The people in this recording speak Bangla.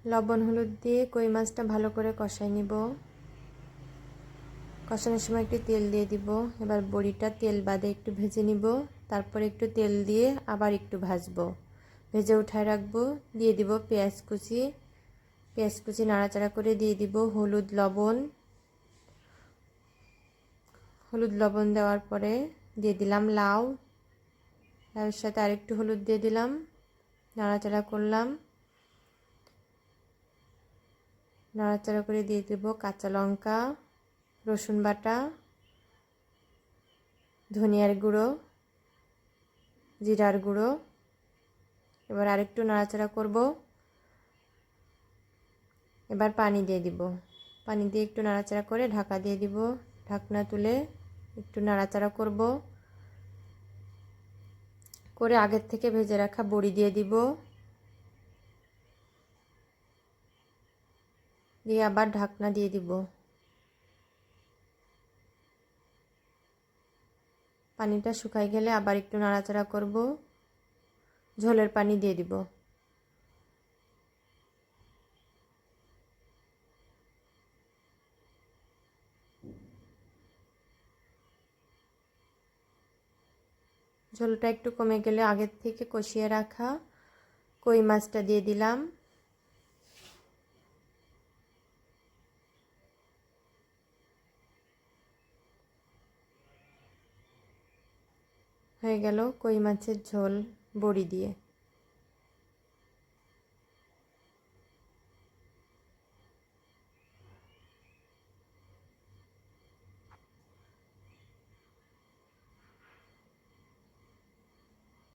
লবণ হলুদ দিয়ে কই মাছটা ভালো করে কষাই নিব। কষানোর সময় একটু তেল দিয়ে দিব। এবার বড়িটা তেল বাদে একটু ভেজে নিব, তারপর একটু তেল দিয়ে আবার একটু ভাজবো, ভেজে উঠায় রাখবো। দিয়ে দিব পেঁয়াজ কুচি নাড়াচাড়া করে দিয়ে দিব হলুদ লবণ দেওয়ার পরে দিয়ে দিলাম লাউয়ের সাথে আরেকটু হলুদ দিয়ে দিলাম, নাড়াচাড়া করলাম। নাড়াচাড়া করে দিয়ে দেব কাঁচা লঙ্কা, রসুন বাটা, ধনিয়ার গুঁড়ো, জিরার গুঁড়ো। এবার আরেকটু নাড়াচাড়া করব। এবার পানি দিয়ে দিব। পানি দিয়ে একটু নাড়াচাড়া করে ঢাকা দিয়ে দিব। ঢাকনা তুলে একটু নাড়াচাড়া করব করে আগের থেকে ভেজে রাখা বড়ি দিয়ে দিব। দিয়ে আবার ঢাকনা দিয়ে দিব। পানিটা শুকাই গেলে আবার একটু নাড়াচাড়া করব, ঝোলের পানি দিয়ে দিব। ঝোলটা একটু কমে গেলে আগের থেকে কষিয়ে রাখা কই মাছটা দিয়ে দিলাম। হয়ে গেল কই মাছের ঝোল বড়ি দিয়ে।